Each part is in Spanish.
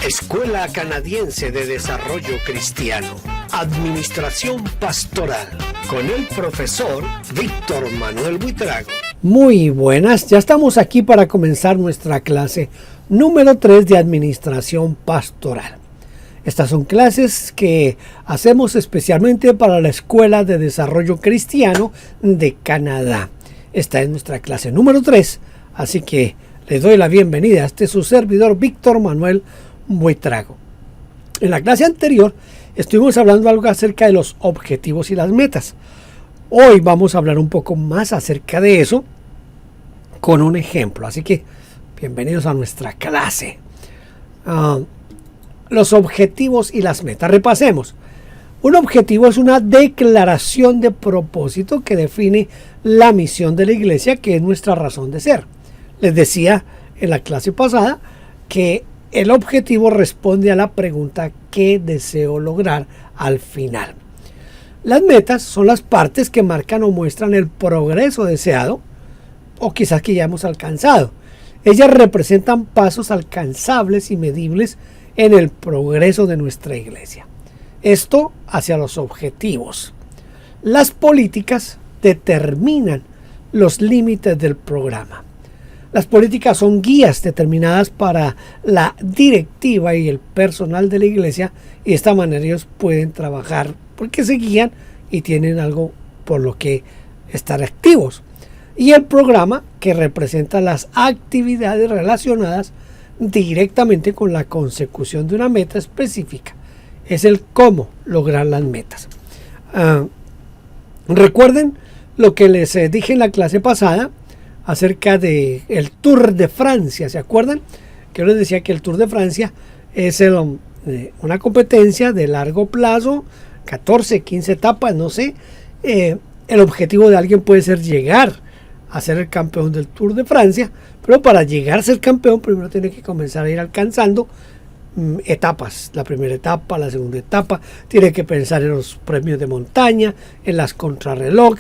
Escuela Canadiense de Desarrollo Cristiano, Administración Pastoral, con el profesor Víctor Manuel Buitrago. Muy buenas, ya estamos aquí para comenzar nuestra clase número 3 de Administración Pastoral. Estas son clases que hacemos especialmente para la Escuela de Desarrollo Cristiano de Canadá. Esta es nuestra clase número 3, así que les doy la bienvenida a este su servidor Víctor Manuel Buitrago. En la clase anterior estuvimos hablando algo acerca de los objetivos y las metas. Hoy vamos a hablar un poco más acerca de eso con un ejemplo, así que bienvenidos a nuestra clase. Los objetivos y las metas. Repasemos. Un objetivo es una declaración de propósito que define la misión de la iglesia, que es nuestra razón de ser. Les decía en la clase pasada que el objetivo responde a la pregunta ¿qué deseo lograr al final? Las metas son las partes que marcan o muestran el progreso deseado o quizás que ya hemos alcanzado. Ellas representan pasos alcanzables y medibles en el progreso de nuestra iglesia. Esto hacia los objetivos. Las políticas determinan los límites del programa. Las políticas son guías determinadas para la directiva y el personal de la iglesia, y de esta manera ellos pueden trabajar porque se guían y tienen algo por lo que estar activos. Y el programa, que representa las actividades relacionadas directamente con la consecución de una meta específica, es el cómo lograr las metas. Recuerden lo que les dije en la clase pasada acerca de el Tour de Francia. ¿Se acuerdan? Que yo les decía que el Tour de Francia es una competencia de largo plazo, 14, 15 etapas, no sé. El objetivo de alguien puede ser llegar a ser el campeón del Tour de Francia, pero para llegar a ser campeón primero tiene que comenzar a ir alcanzando etapas. La primera etapa, la segunda etapa, tiene que pensar en los premios de montaña, en las contrarreloj.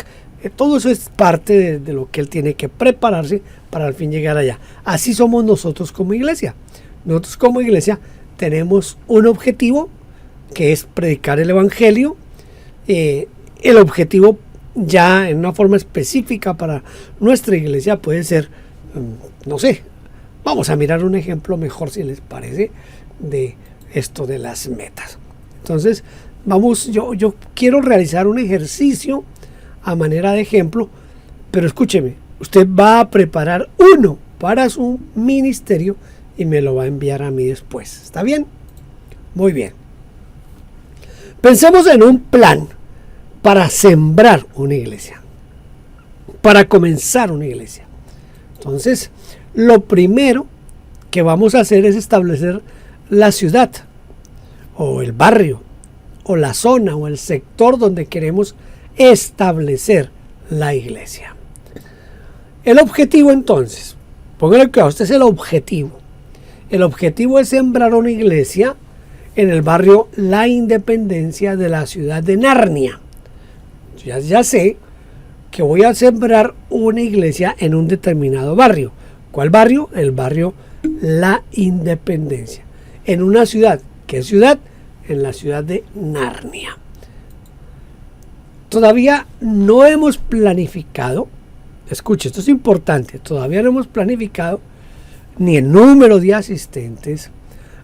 Todo eso es parte de lo que él tiene que prepararse para al fin llegar allá. Así somos nosotros como iglesia. Nosotros como iglesia tenemos un objetivo que es predicar el evangelio. El objetivo ya en una forma específica para nuestra iglesia puede ser, no sé, vamos a mirar un ejemplo mejor si les parece de esto de las metas. Entonces yo quiero realizar un ejercicio a manera de ejemplo, pero escúcheme, usted va a preparar uno para su ministerio y me lo va a enviar a mí después. ¿Está bien? Muy bien. Pensemos en un plan para sembrar una iglesia, para comenzar una iglesia. Entonces, lo primero que vamos a hacer es establecer la ciudad, o el barrio, o la zona, o el sector donde queremos establecer la iglesia. El objetivo, entonces, póngale cuidado, este es el objetivo. El objetivo es sembrar una iglesia en el barrio La Independencia de la ciudad de Narnia. Ya sé que voy a sembrar una iglesia en un determinado barrio. ¿Cuál barrio? El barrio La Independencia. En una ciudad. ¿Qué ciudad? En la ciudad de Narnia. Todavía no hemos planificado, escuche, esto es importante, todavía no hemos planificado ni el número de asistentes,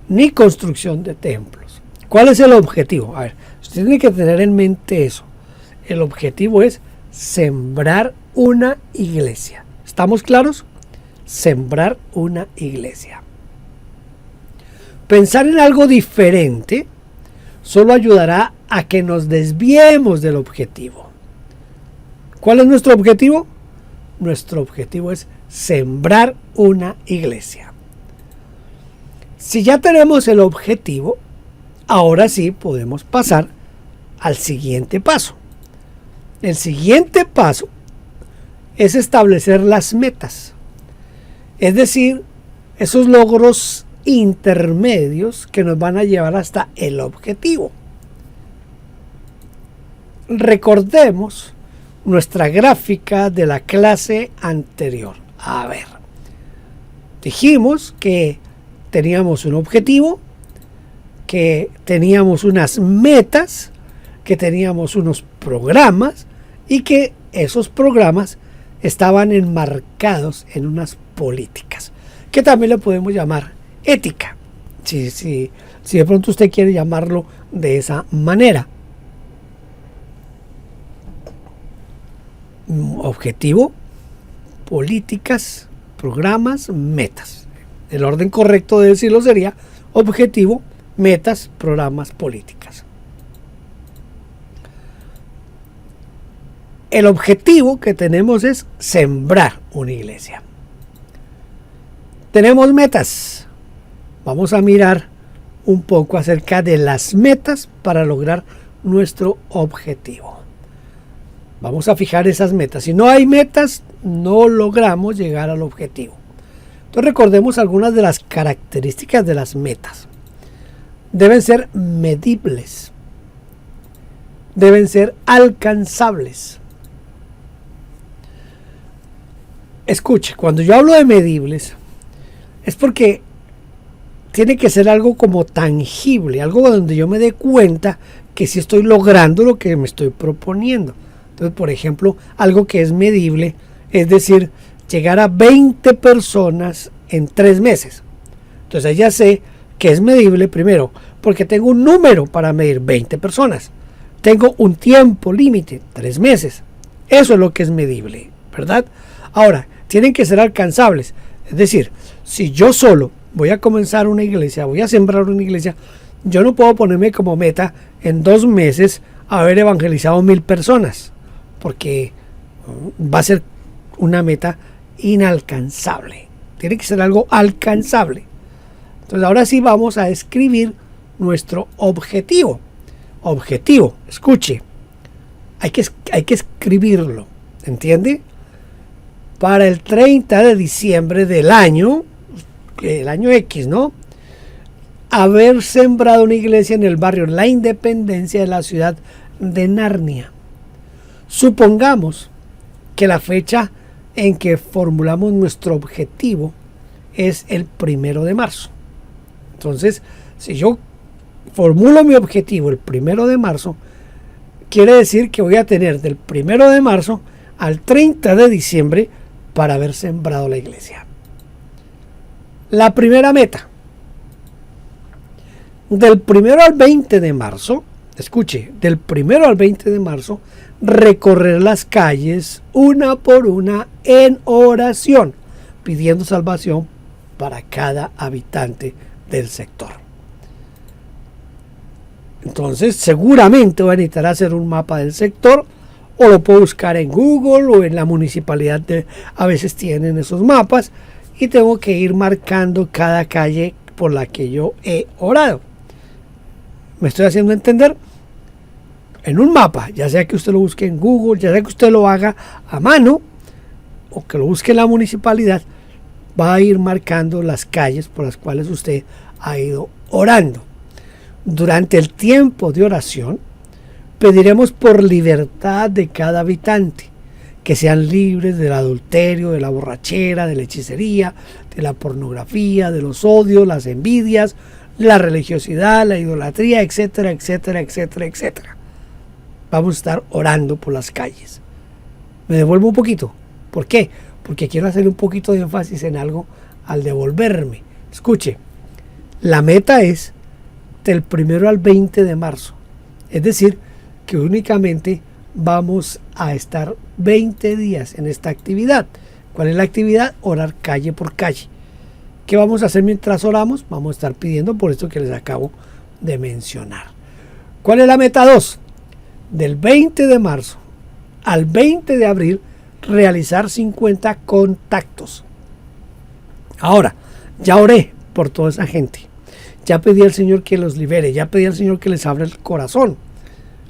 ni construcción de templos. ¿Cuál es el objetivo? A ver, usted tiene que tener en mente eso. El objetivo es sembrar una iglesia. ¿Estamos claros? Sembrar una iglesia. Pensar en algo diferente solo ayudará a que nos desviemos del objetivo. ¿Cuál es nuestro objetivo? Nuestro objetivo es sembrar una iglesia. Si ya tenemos el objetivo, ahora sí podemos pasar al siguiente paso. El siguiente paso es establecer las metas, es decir, esos logros intermedios que nos van a llevar hasta el objetivo. Recordemos nuestra gráfica de la clase anterior. A ver, Dijimos que teníamos un objetivo, que teníamos unas metas, que teníamos unos programas y que esos programas estaban enmarcados en unas políticas, que también le podemos llamar ética, si de pronto usted quiere llamarlo de esa manera. Objetivo, políticas, programas, metas. El orden correcto de decirlo sería objetivo, metas, programas, políticas. El objetivo que tenemos es sembrar una iglesia. Tenemos metas. Vamos a mirar un poco acerca de las metas para lograr nuestro objetivo. Vamos a fijar esas metas. Si no hay metas, no logramos llegar al objetivo. Entonces recordemos algunas de las características de las metas. Deben ser medibles. Deben ser alcanzables. Escuche, cuando yo hablo de medibles, es porque tiene que ser algo como tangible, algo donde yo me dé cuenta que sí estoy logrando lo que me estoy proponiendo. Entonces, por ejemplo, algo que es medible, es decir, llegar a 20 personas en 3 meses. Entonces ya sé que es medible primero, porque tengo un número para medir 20 personas. Tengo un tiempo límite, 3 meses. Eso es lo que es medible, ¿verdad? Ahora, tienen que ser alcanzables. Es decir, si yo solo voy a comenzar una iglesia, voy a sembrar una iglesia, yo no puedo ponerme como meta en 2 meses haber evangelizado 1000 personas, porque va a ser una meta inalcanzable. Tiene que ser algo alcanzable. Entonces ahora sí vamos a escribir nuestro objetivo. Objetivo, escuche, hay que escribirlo, ¿entiende? Para el 30 de diciembre del año, el año X, ¿no? Haber sembrado una iglesia en el barrio La Independencia de la ciudad de Narnia. Supongamos que la fecha en que formulamos nuestro objetivo es el 1 de marzo. Entonces, si yo formulo mi objetivo el 1 de marzo, quiere decir que voy a tener del 1 de marzo al 30 de diciembre para haber sembrado la iglesia. La primera meta, del 1 al 20 de marzo, escuche, del 1 al 20 de marzo, recorrer las calles una por una en oración, pidiendo salvación para cada habitante del sector. Entonces, seguramente voy a necesitar hacer un mapa del sector, o lo puedo buscar en Google o en la municipalidad, a veces tienen esos mapas, y tengo que ir marcando cada calle por la que yo he orado. ¿Me estoy haciendo entender? En un mapa, ya sea que usted lo busque en Google, ya sea que usted lo haga a mano o que lo busque en la municipalidad, va a ir marcando las calles por las cuales usted ha ido orando. Durante el tiempo de oración, pediremos por libertad de cada habitante, que sean libres del adulterio, de la borrachera, de la hechicería, de la pornografía, de los odios, las envidias, la religiosidad, la idolatría, etcétera, etcétera, etcétera, etcétera. Vamos a estar orando por las calles. Me devuelvo un poquito. ¿Por qué? Porque quiero hacer un poquito de énfasis en algo al devolverme. Escuche, la meta es del 1 al 20 de marzo. Es decir, que únicamente vamos a estar 20 días en esta actividad. ¿Cuál es la actividad? Orar calle por calle. ¿Qué vamos a hacer mientras oramos? Vamos a estar pidiendo por esto que les acabo de mencionar. ¿Cuál es la meta 2? Del 20 de marzo al 20 de abril, realizar 50 contactos. Ahora, ya oré por toda esa gente. Ya pedí al Señor que los libere. Ya pedí al Señor que les abra el corazón.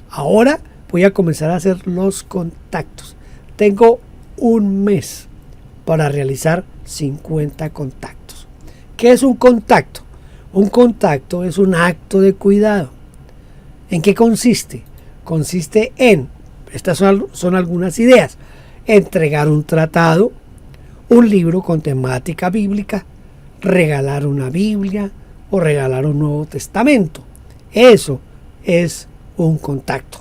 Ahora voy a comenzar a hacer los contactos. Tengo un mes para realizar 50 contactos. ¿Qué es un contacto? Un contacto es un acto de cuidado. ¿En qué consiste? Consiste en, estas son algunas ideas: entregar un tratado, un libro con temática bíblica, regalar una Biblia o regalar un Nuevo Testamento. Eso es un contacto.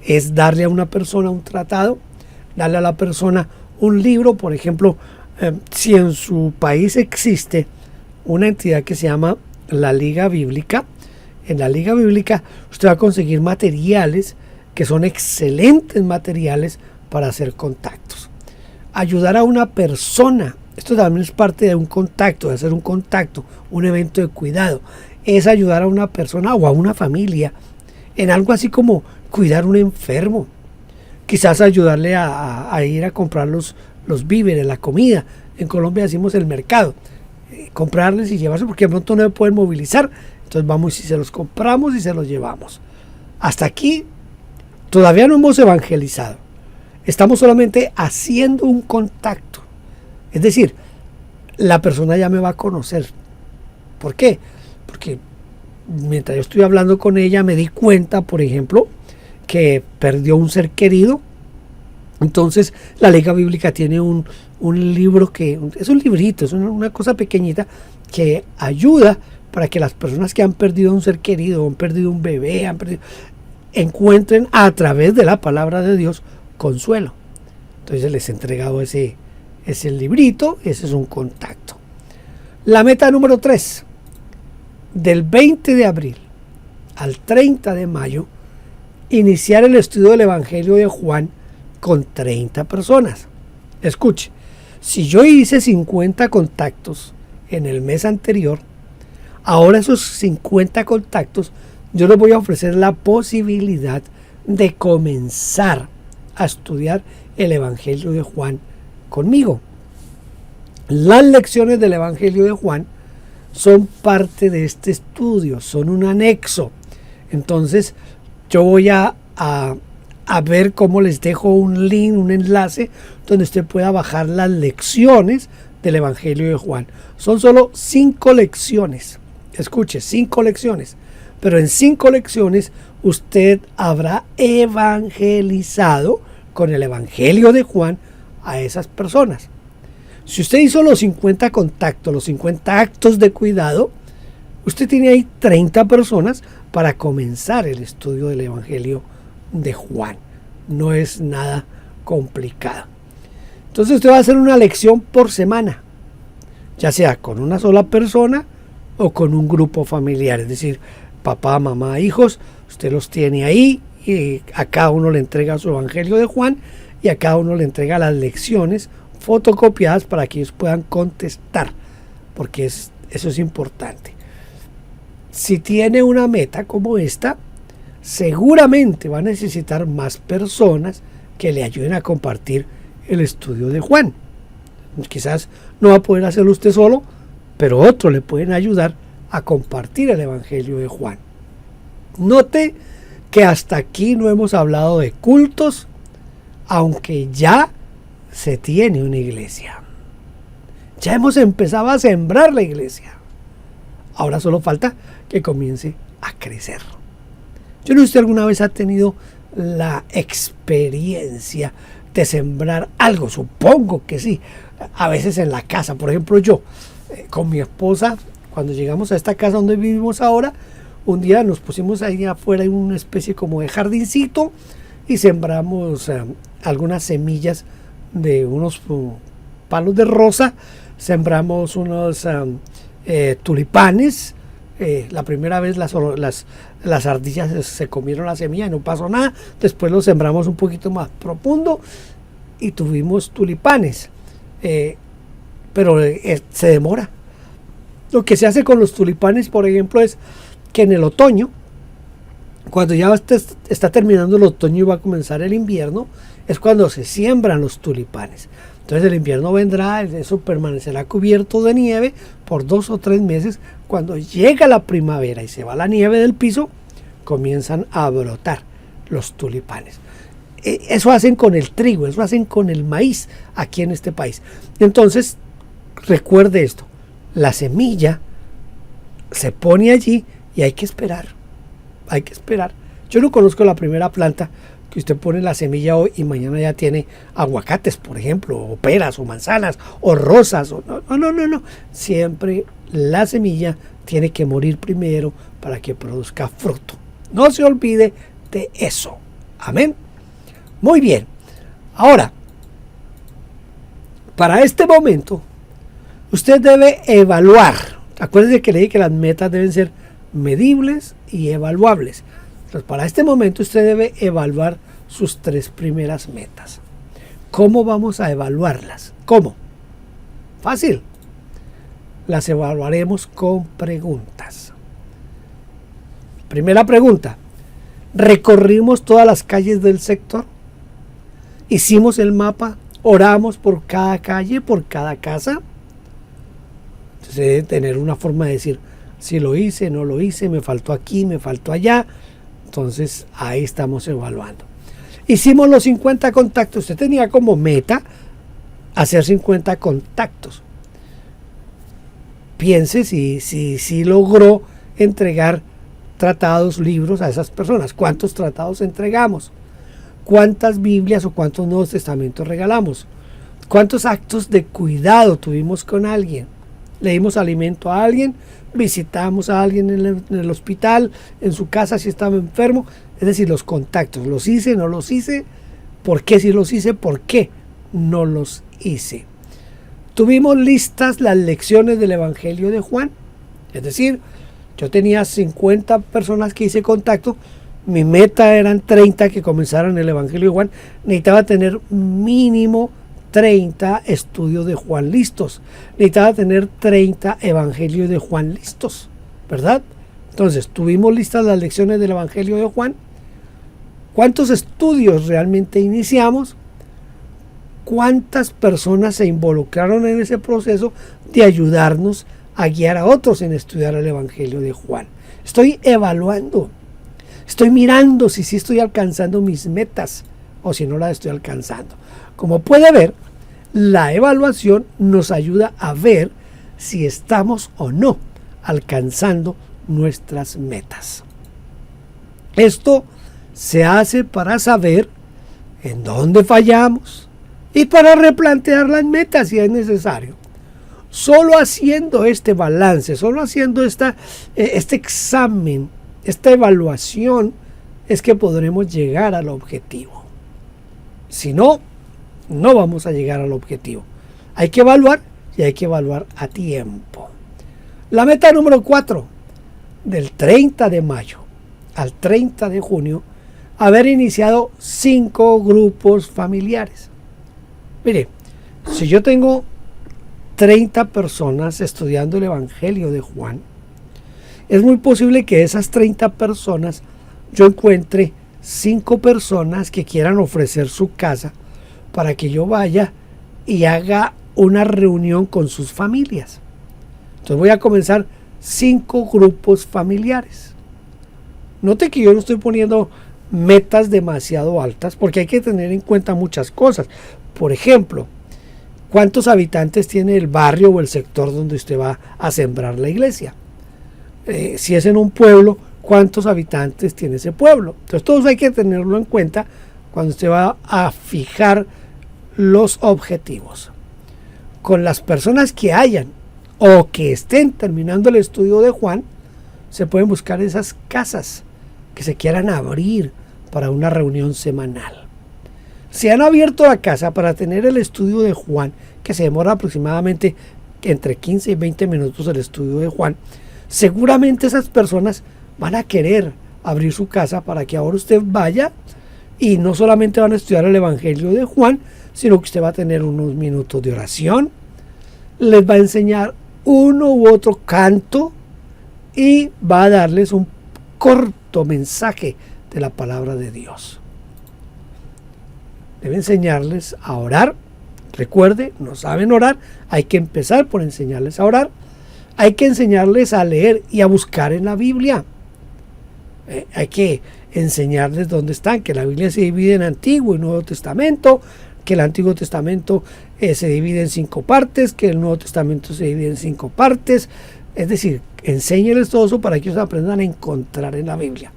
Es darle a una persona un tratado, darle a la persona un libro. Por ejemplo, si en su país existe una entidad que se llama la Liga Bíblica, en la Liga Bíblica usted va a conseguir materiales que son excelentes materiales para hacer contactos. Ayudar a una persona, esto también es parte de un contacto, de hacer un contacto, un evento de cuidado, es ayudar a una persona o a una familia en algo así como cuidar a un enfermo, quizás ayudarle a ir a comprar los víveres, la comida. En Colombia decimos el mercado, comprarles y llevarse, porque de pronto no se pueden movilizar, entonces vamos y se los compramos y se los llevamos. Hasta aquí todavía no hemos evangelizado, estamos solamente haciendo un contacto, es decir, la persona ya me va a conocer. ¿Por qué? Porque mientras yo estoy hablando con ella me di cuenta, por ejemplo, que perdió un ser querido. Entonces la Liga Bíblica tiene un libro que es un librito, es una cosa pequeñita que ayuda para que las personas que han perdido un ser querido, han perdido un bebé, encuentren a través de la palabra de Dios consuelo. Entonces les he entregado ese librito, ese es un contacto. La meta número 3, del 20 de abril al 30 de mayo, iniciar el estudio del Evangelio de Juan con 30 personas. Escuche, si yo hice 50 contactos en el mes anterior, ahora esos 50 contactos yo les voy a ofrecer la posibilidad de comenzar a estudiar el Evangelio de Juan conmigo. Las lecciones del Evangelio de Juan son parte de este estudio, son un anexo. Entonces yo voy a ver cómo les dejo un link, un enlace donde usted pueda bajar las lecciones del Evangelio de Juan. Son solo 5 lecciones. Escuche, 5 lecciones. Pero en 5 lecciones usted habrá evangelizado con el Evangelio de Juan a esas personas. Si usted hizo los 50 contactos, los 50 actos de cuidado, usted tiene ahí 30 personas para comenzar el estudio del Evangelio de Juan. No es nada complicado. Entonces usted va a hacer una lección por semana, ya sea con una sola persona o con un grupo familiar, es decir, papá, mamá, hijos. Usted los tiene ahí y a cada uno le entrega su Evangelio de Juan y a cada uno le entrega las lecciones fotocopiadas para que ellos puedan contestar, porque eso es importante. Si tiene una meta como esta, seguramente va a necesitar más personas que le ayuden a compartir el estudio de Juan. Quizás no va a poder hacerlo usted solo, pero otros le pueden ayudar a compartir el Evangelio de Juan. Note que hasta aquí no hemos hablado de cultos, aunque ya se tiene una iglesia. Ya hemos empezado a sembrar la iglesia. Ahora solo falta que comience a crecer. Yo no sé si alguna vez ha tenido la experiencia de sembrar algo. Supongo que sí. A veces en la casa, por ejemplo, yo con mi esposa, cuando llegamos a esta casa donde vivimos ahora, un día nos pusimos ahí afuera en una especie como de jardincito y sembramos algunas semillas de unos palos de rosa, sembramos unos tulipanes. La primera vez las ardillas se comieron la semilla y no pasó nada. Después lo sembramos un poquito más profundo y tuvimos tulipanes, pero se demora. Lo que se hace con los tulipanes, por ejemplo, es que en el otoño, cuando ya está terminando el otoño y va a comenzar el invierno, es cuando se siembran los tulipanes. Entonces el invierno vendrá, eso permanecerá cubierto de nieve por 2 o 3 meses. Cuando llega la primavera y se va la nieve del piso, comienzan a brotar los tulipanes. Eso hacen con el trigo, eso hacen con el maíz aquí en este país. Entonces, recuerde esto, la semilla se pone allí y hay que esperar. Yo no conozco la primera planta, que usted pone la semilla hoy y mañana ya tiene aguacates, por ejemplo, o peras, o manzanas, o rosas. No. Siempre la semilla tiene que morir primero para que produzca fruto. No se olvide de eso. Amén. Muy bien. Ahora, para este momento, usted debe evaluar. Acuérdense que le dije que las metas deben ser medibles y evaluables. Entonces, para este momento usted debe evaluar sus 3 primeras metas. ¿Cómo vamos a evaluarlas? ¿Cómo? Fácil. Las evaluaremos con preguntas. Primera pregunta. ¿Recorrimos todas las calles del sector? ¿Hicimos el mapa? ¿Oramos por cada calle, por cada casa? Entonces debe tener una forma de decir, si lo hice, no lo hice, me faltó aquí, me faltó allá. Entonces ahí estamos evaluando. Hicimos los 50 contactos. Usted tenía como meta hacer 50 contactos. Piense si logró entregar tratados, libros a esas personas. ¿Cuántos tratados entregamos? ¿Cuántas Biblias o cuántos Nuevos Testamentos regalamos? ¿Cuántos actos de cuidado tuvimos con alguien? ¿Le dimos alimento a alguien? ¿Visitamos a alguien en el hospital, en su casa si estaba enfermo? Es decir, los contactos. ¿Los hice? ¿No los hice? ¿Por qué si los hice? ¿Por qué no los hice? ¿Tuvimos listas las lecciones del Evangelio de Juan? Es decir, yo tenía 50 personas que hice contacto. Mi meta eran 30 que comenzaran el Evangelio de Juan. Necesitaba tener mínimo 30 estudios de Juan listos. Necesitaba tener 30 Evangelios de Juan listos, ¿verdad? Entonces, ¿tuvimos listas las lecciones del Evangelio de Juan? ¿Cuántos estudios realmente iniciamos? ¿Cuántas personas se involucraron en ese proceso de ayudarnos a guiar a otros en estudiar el Evangelio de Juan? Estoy evaluando. Estoy mirando si sí estoy alcanzando mis metas o si no las estoy alcanzando. Como puede ver, la evaluación nos ayuda a ver si estamos o no alcanzando nuestras metas. Esto se hace para saber en dónde fallamos y para replantear las metas si es necesario. Solo haciendo este balance, solo haciendo este examen, esta evaluación, es que podremos llegar al objetivo. Si no, no vamos a llegar al objetivo. Hay que evaluar y hay que evaluar a tiempo. La meta número 4, del 30 de mayo al 30 de junio, haber iniciado 5 grupos familiares. Mire, si yo tengo 30 personas estudiando el Evangelio de Juan, es muy posible que de esas 30 personas yo encuentre 5 personas que quieran ofrecer su casa para que yo vaya y haga una reunión con sus familias. Entonces voy a comenzar 5 grupos familiares. Note que yo no estoy poniendo metas demasiado altas porque hay que tener en cuenta muchas cosas. Por ejemplo, ¿cuántos habitantes tiene el barrio o el sector donde usted va a sembrar la iglesia? Si es en un pueblo, ¿cuántos habitantes tiene ese pueblo? Entonces todo eso hay que tenerlo en cuenta cuando usted va a fijar los objetivos. Con las personas que hayan o que estén terminando el estudio de Juan, se pueden buscar esas casas que se quieran abrir para una reunión semanal. Si han abierto la casa para tener el estudio de Juan, que se demora aproximadamente entre 15 y 20 minutos el estudio de Juan, seguramente esas personas van a querer abrir su casa para que ahora usted vaya y no solamente van a estudiar el Evangelio de Juan, sino que usted va a tener unos minutos de oración, les va a enseñar uno u otro canto y va a darles un corto mensaje de la palabra de Dios. Debe enseñarles a orar. Recuerde, no saben orar, hay que empezar por enseñarles a orar. Hay que enseñarles a leer y a buscar en la Biblia. Hay que enseñarles dónde están, que la Biblia se divide en Antiguo y Nuevo Testamento, que el Antiguo Testamento se divide en 5 partes, que el Nuevo Testamento se divide en 5 partes. Es decir, enséñenles todo eso para que ellos aprendan a encontrar en la Biblia.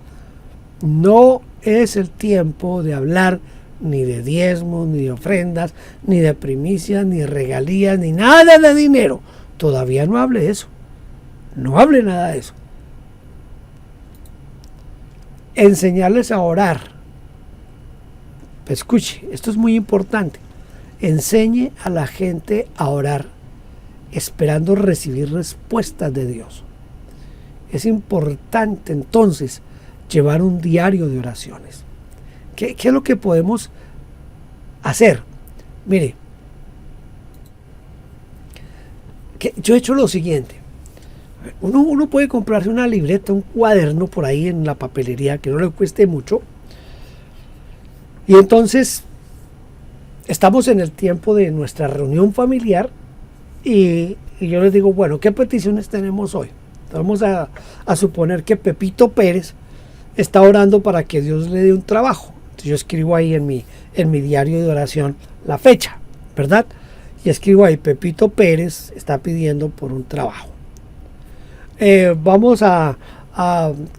No es el tiempo de hablar ni de diezmos, ni de ofrendas, ni de primicias, ni de regalías, ni nada de dinero. Todavía no hable de eso. No hable nada de eso. Enseñarles a orar. Escuche, esto es muy importante. Enseñe a la gente a orar, esperando recibir respuestas de Dios. Es importante entonces llevar un diario de oraciones. ¿Qué es lo que podemos hacer? Mire, yo he hecho lo siguiente. Uno puede comprarse una libreta, un cuaderno por ahí en la papelería que no le cueste mucho. Y entonces estamos en el tiempo de nuestra reunión familiar y yo les digo, bueno, ¿qué peticiones tenemos hoy? Vamos a suponer que Pepito Pérez está orando para que Dios le dé un trabajo. Entonces yo escribo ahí en mi diario de oración la fecha, ¿verdad? Y escribo ahí, Pepito Pérez está pidiendo por un trabajo. Vamos a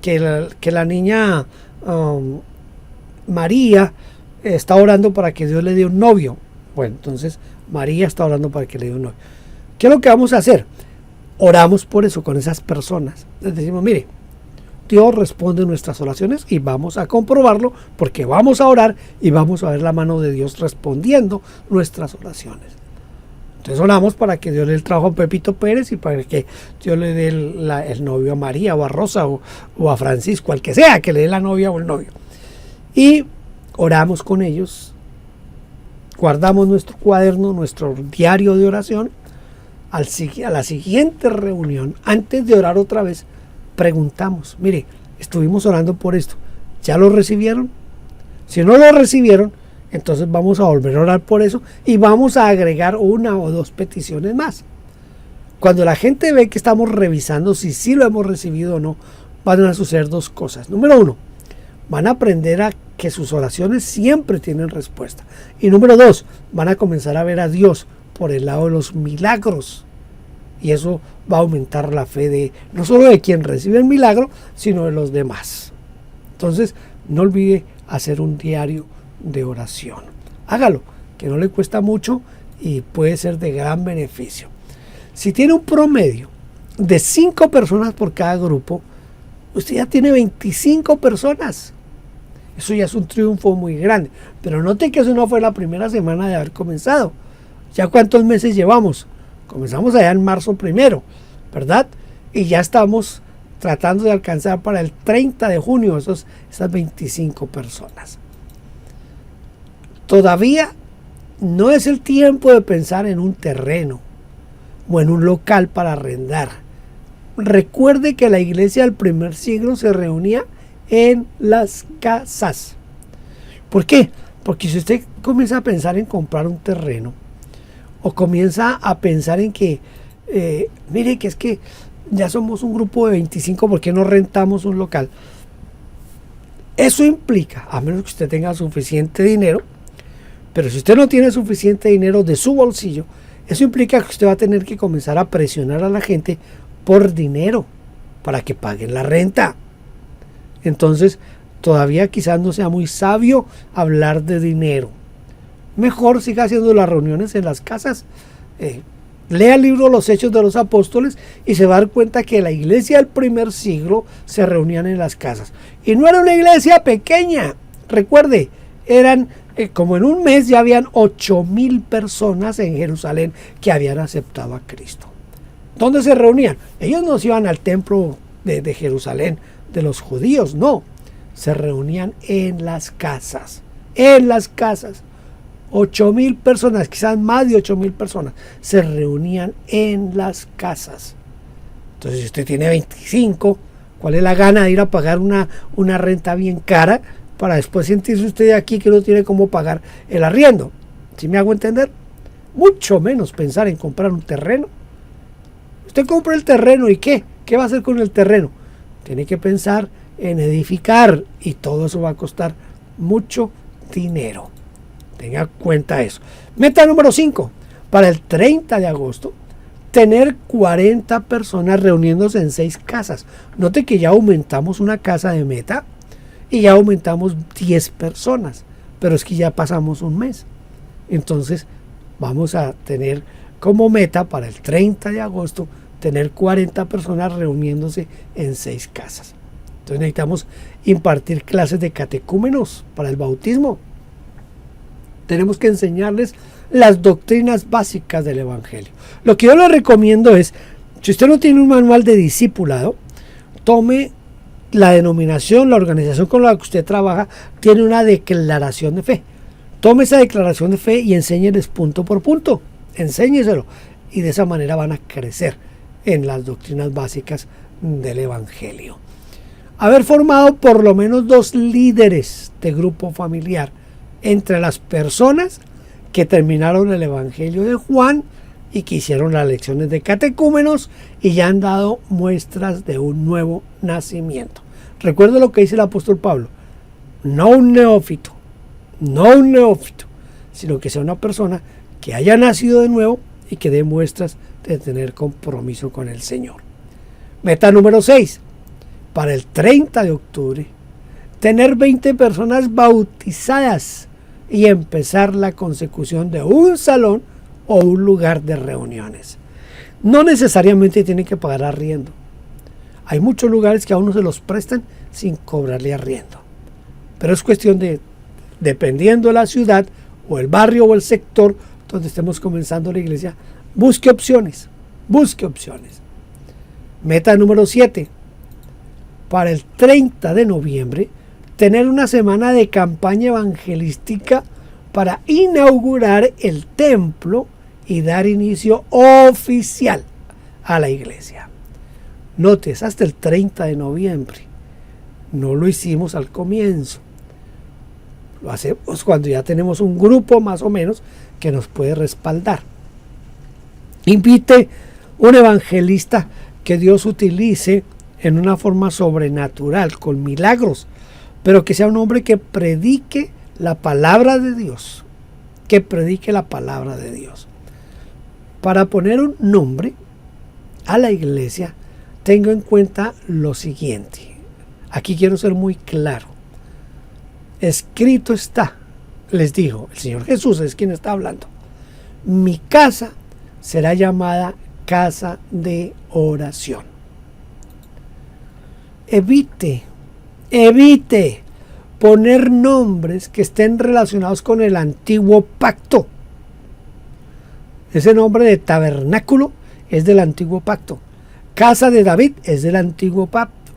que la niña María está orando para que Dios le dé un novio. Bueno, entonces María está orando para que le dé un novio. ¿Qué es lo que vamos a hacer? Oramos por eso con esas personas. Les decimos, mire, Dios responde nuestras oraciones y vamos a comprobarlo porque vamos a orar y vamos a ver la mano de Dios respondiendo nuestras oraciones. Entonces oramos para que Dios le dé el trabajo a Pepito Pérez y para que Dios le dé el novio a María o a Rosa o a Francisco, al que sea, que le dé la novia o el novio. Y oramos con ellos, guardamos nuestro cuaderno, nuestro diario de oración. A la siguiente reunión, antes de orar otra vez, preguntamos, mire, estuvimos orando por esto, ¿ya lo recibieron? Si no lo recibieron, entonces vamos a volver a orar por eso y vamos a agregar una o dos peticiones más. Cuando la gente ve que estamos revisando si sí lo hemos recibido o no, van a suceder dos cosas. Número uno, van a aprender a que sus oraciones siempre tienen respuesta. Y número dos, van a comenzar a ver a Dios por el lado de los milagros. Y eso va a aumentar la fe de no solo de quien recibe el milagro, sino de los demás. Entonces, no olvide hacer un diario de oración. Hágalo, que no le cuesta mucho y puede ser de gran beneficio. Si tiene un promedio de 5 personas por cada grupo, usted ya tiene 25 personas. Eso ya es un triunfo muy grande. Pero note que eso no fue la primera semana de haber comenzado. ¿Ya cuántos meses llevamos? Comenzamos allá en marzo 1, ¿verdad? Y ya estamos tratando de alcanzar para el 30 de junio esas 25 personas. Todavía no es el tiempo de pensar en un terreno o en un local para arrendar. Recuerde que la iglesia del primer siglo se reunía en las casas. ¿Por qué? Porque si usted comienza a pensar en comprar un terreno o comienza a pensar en que, mire que es que ya somos un grupo de 25, ¿por qué no rentamos un local? Eso implica, a menos que usted tenga suficiente dinero, pero si usted no tiene suficiente dinero de su bolsillo, eso implica que usted va a tener que comenzar a presionar a la gente por dinero para que paguen la renta. Entonces, todavía quizás no sea muy sabio hablar de dinero. Mejor siga haciendo las reuniones en las casas. Lea el libro Los Hechos de los Apóstoles y se va a dar cuenta que la iglesia del primer siglo se reunían en las casas. Y no era una iglesia pequeña. Recuerde, eran como en un mes ya habían 8,000 personas en Jerusalén que habían aceptado a Cristo. ¿Dónde se reunían? Ellos no se iban al templo de Jerusalén de los judíos, no. Se reunían en las casas. En las casas. 8,000 personas, quizás más de 8,000 personas, se reunían en las casas. Entonces, si usted tiene 25, ¿cuál es la gana de ir a pagar una renta bien cara para después sentirse usted aquí que no tiene cómo pagar el arriendo? ¿Sí me hago entender? Mucho menos pensar en comprar un terreno. Usted compra el terreno y ¿qué? ¿Qué va a hacer con el terreno? Tiene que pensar en edificar y todo eso va a costar mucho dinero. Tenga cuenta eso. Meta número 5. Para el 30 de agosto, tener 40 personas reuniéndose en 6 casas. Note que ya aumentamos una casa de meta y ya aumentamos 10 personas, pero es que ya pasamos un mes. Entonces vamos a tener como meta para el 30 de agosto tener 40 personas reuniéndose en 6 casas. Entonces necesitamos impartir clases de catecúmenos para el bautismo. Tenemos que enseñarles las doctrinas básicas del Evangelio. Lo que yo les recomiendo es, si usted no tiene un manual de discipulado, tome la denominación, la organización con la que usted trabaja, tiene una declaración de fe. Tome esa declaración de fe y enséñeles punto por punto. Enséñeselo. Y de esa manera van a crecer en las doctrinas básicas del Evangelio. Haber formado por lo menos 2 líderes de grupo familiar entre las personas que terminaron el Evangelio de Juan y que hicieron las lecciones de catecúmenos y ya han dado muestras de un nuevo nacimiento. Recuerda lo que dice el apóstol Pablo: no un neófito, sino que sea una persona que haya nacido de nuevo y que dé muestras de tener compromiso con el Señor. Meta número 6. Para el 30 de octubre, tener 20 personas bautizadas y empezar la consecución de un salón o un lugar de reuniones. No necesariamente tienen que pagar arriendo. Hay muchos lugares que a uno se los prestan sin cobrarle arriendo. Pero es cuestión de, dependiendo de la ciudad o el barrio o el sector donde estemos comenzando la iglesia, busque opciones. Meta número 7. Para el 30 de noviembre, tener una semana de campaña evangelística para inaugurar el templo y dar inicio oficial a la iglesia. Notes, hasta el 30 de noviembre. No lo hicimos al comienzo. Lo hacemos cuando ya tenemos un grupo más o menos que nos puede respaldar. Invite un evangelista que Dios utilice en una forma sobrenatural, con milagros, pero que sea un hombre que predique la palabra de Dios. Para poner un nombre a la iglesia, tengo en cuenta lo siguiente. Aquí quiero ser muy claro. Escrito está, les dijo, el Señor Jesús es quien está hablando: mi casa será llamada casa de oración. Evite poner nombres que estén relacionados con el antiguo pacto. Ese nombre de tabernáculo es del antiguo pacto. Casa de David es del antiguo pacto.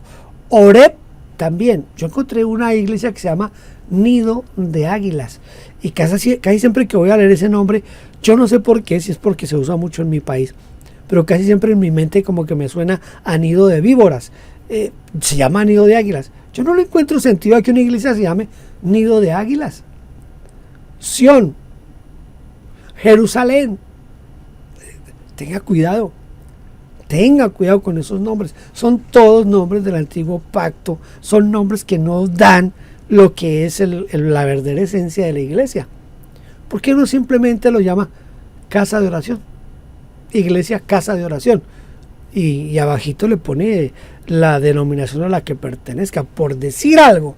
Oreb también. Yo encontré una iglesia que se llama Nido de Águilas. Y casi siempre que voy a leer ese nombre, yo no sé por qué, si es porque se usa mucho en mi país, pero casi siempre en mi mente como que me suena a nido de víboras. Se llama Nido de Águilas. Yo no le encuentro sentido a que una iglesia se llame Nido de Águilas. Sión, Jerusalén. Tenga cuidado con esos nombres. Son todos nombres del antiguo pacto. Son nombres que no dan lo que es la verdadera esencia de la iglesia. ¿Por qué no simplemente lo llama casa de oración? Iglesia, casa de oración. Y abajito le pone la denominación a la que pertenezca, por decir algo.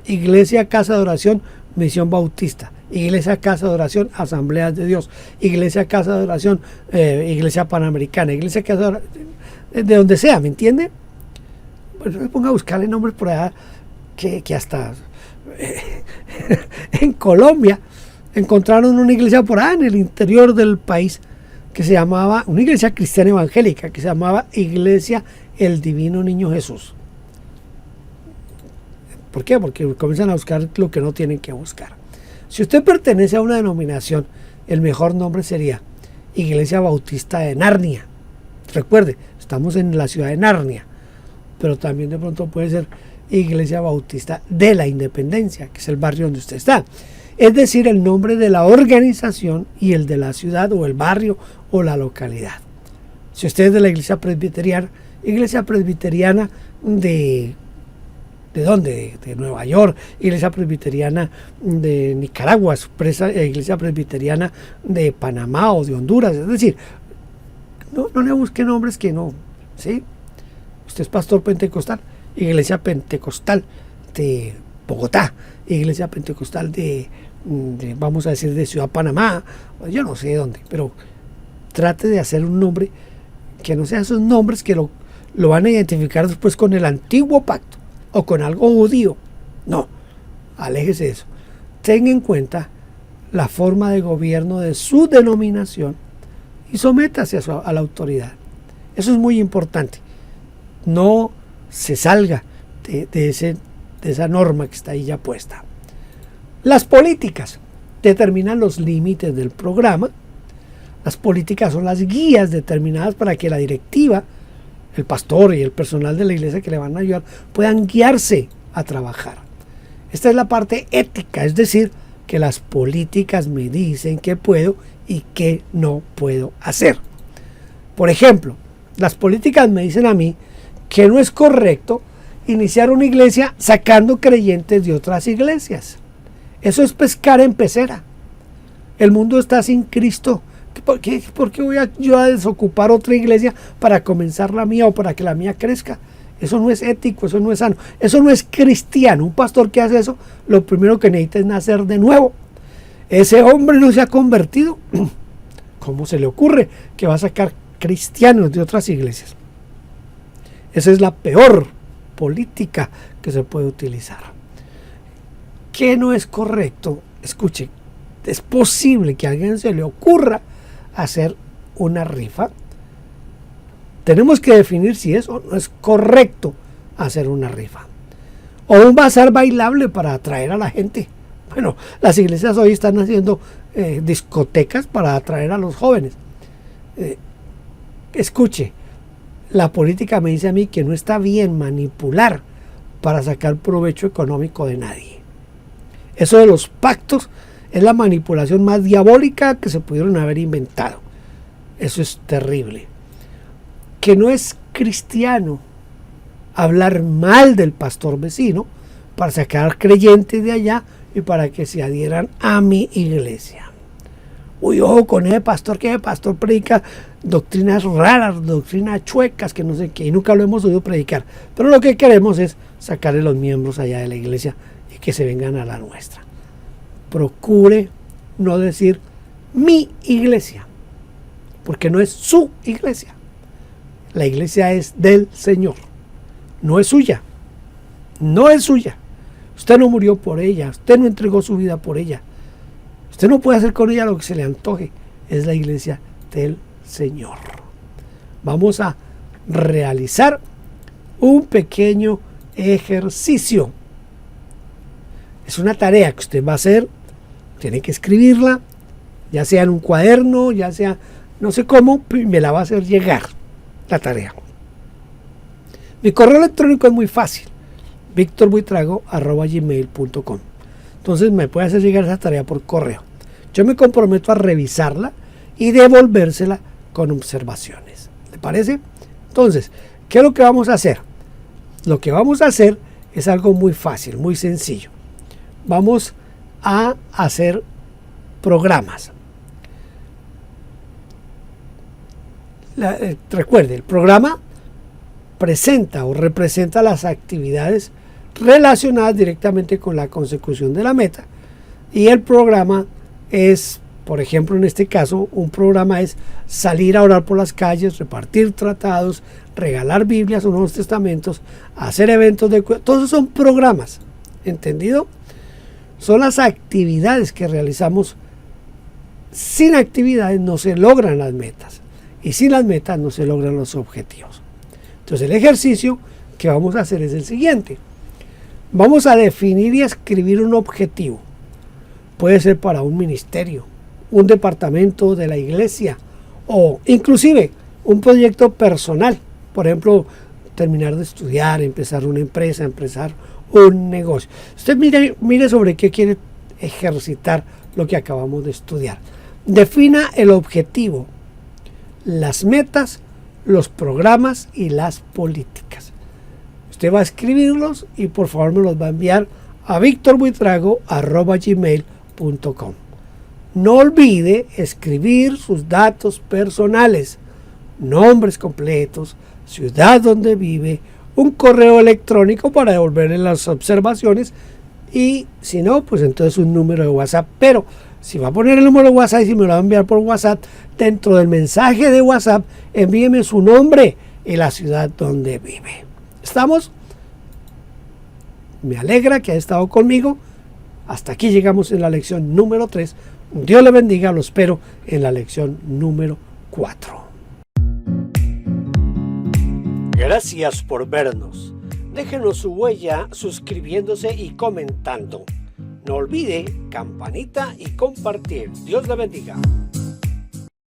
Iglesia, casa de oración, Misión Bautista. Iglesia, casa de oración, Asambleas de Dios. Iglesia, casa de oración, Iglesia Panamericana. Iglesia, casa de oración, de donde sea, ¿me entiende? Pues me ponga a buscarle nombres por allá que hasta en Colombia encontraron una iglesia por allá en el interior del país que se llamaba, una iglesia cristiana evangélica, que se llamaba Iglesia El Divino Niño Jesús. ¿Por qué? Porque comienzan a buscar lo que no tienen que buscar. Si usted pertenece a una denominación, el mejor nombre sería Iglesia Bautista de Narnia. Recuerde, estamos en la ciudad de Narnia, pero también de pronto puede ser Iglesia Bautista de la Independencia, que es el barrio donde usted está. Es decir, el nombre de la organización y el de la ciudad o el barrio o la localidad. Si usted es de la iglesia presbiteriana ¿de dónde? De Nueva York, iglesia presbiteriana de Nicaragua, iglesia presbiteriana de Panamá o de Honduras. Es decir, no le busque nombres que no, ¿sí? Usted es pastor pentecostal, iglesia pentecostal Bogotá, Iglesia Pentecostal vamos a decir, de Ciudad Panamá, yo no sé de dónde, pero trate de hacer un nombre que no sea esos nombres que lo van a identificar después con el antiguo pacto o con algo judío. No, aléjese de eso. Tenga en cuenta la forma de gobierno de su denominación y sométase a la autoridad. Eso es muy importante. No se salga de esa norma que está ahí ya puesta. Las políticas determinan los límites del programa. Las políticas son las guías determinadas para que la directiva, el pastor y el personal de la iglesia que le van a ayudar puedan guiarse a trabajar. Esta es la parte ética, es decir, que las políticas me dicen qué puedo y qué no puedo hacer. Por ejemplo, las políticas me dicen a mí que no es correcto iniciar una iglesia sacando creyentes de otras iglesias. Eso es pescar en pecera. El mundo está sin Cristo. ¿Por qué voy yo a desocupar otra iglesia para comenzar la mía o para que la mía crezca? Eso no es ético, eso no es sano, eso no es cristiano. Un pastor que hace eso, lo primero que necesita es nacer de nuevo. Ese hombre no se ha convertido. ¿Cómo se le ocurre que va a sacar cristianos de otras iglesias? Esa es la peor política que se puede utilizar. ¿Qué no es correcto? Escuche, es posible que a alguien se le ocurra hacer una rifa. Tenemos que definir si es o no es correcto hacer una rifa. O un bazar bailable para atraer a la gente. Bueno, las iglesias hoy están haciendo discotecas para atraer a los jóvenes. Escuche, la política me dice a mí que no está bien manipular para sacar provecho económico de nadie. Eso de los pactos es la manipulación más diabólica que se pudieron haber inventado. Eso es terrible. Que no es cristiano hablar mal del pastor vecino para sacar creyentes de allá y para que se adhieran a mi iglesia. Uy, ojo con ese pastor, que ese pastor predica doctrinas raras, doctrinas chuecas, que no sé qué, y nunca lo hemos oído predicar. Pero lo que queremos es sacarle los miembros allá de la iglesia y que se vengan a la nuestra. Procure no decir mi iglesia, porque no es su iglesia. La iglesia es del Señor, no es suya, no es suya. Usted no murió por ella, usted no entregó su vida por ella. Usted no puede hacer con ella lo que se le antoje. Es la iglesia del Señor. Vamos a realizar un pequeño ejercicio. Es una tarea que usted va a hacer. Tiene que escribirla, ya sea en un cuaderno, ya sea no sé cómo, me la va a hacer llegar la tarea. Mi correo electrónico es muy fácil: victorbuitrago@gmail.com. Entonces me puede hacer llegar esa tarea por correo. Yo me comprometo a revisarla y devolvérsela con observaciones. ¿Le parece? Entonces, ¿qué es lo que vamos a hacer? Lo que vamos a hacer es algo muy fácil, muy sencillo. Vamos a hacer programas. Recuerde, el programa presenta o representa las actividades relacionadas directamente con la consecución de la meta, y el programa es, por ejemplo, en este caso, un programa es salir a orar por las calles, repartir tratados, regalar Biblias o Nuevos Testamentos, hacer eventos de todos esos son programas, ¿entendido? Son las actividades que realizamos. Sin actividades no se logran las metas, y sin las metas no se logran los objetivos. Entonces el ejercicio que vamos a hacer es el siguiente. Vamos a definir y escribir un objetivo. Puede ser para un ministerio, un departamento de la iglesia o inclusive un proyecto personal. Por ejemplo, terminar de estudiar, empezar una empresa, empezar un negocio. Usted mire sobre qué quiere ejercitar lo que acabamos de estudiar. Defina el objetivo, las metas, los programas y las políticas. Usted va a escribirlos y por favor me los va a enviar a victorbuitrago@gmail.com. No olvide escribir sus datos personales, nombres completos, ciudad donde vive, un correo electrónico para devolverle las observaciones, y si no, pues entonces un número de WhatsApp. Pero si va a poner el número de WhatsApp y si me lo va a enviar por WhatsApp, dentro del mensaje de WhatsApp envíeme su nombre y la ciudad donde vive. ¿Estamos? Me alegra que haya estado conmigo. Hasta aquí llegamos en la lección número 3. Dios le bendiga, lo espero en la lección número 4. Gracias por vernos. Déjenos su huella suscribiéndose y comentando. No olvide campanita y compartir. Dios le bendiga.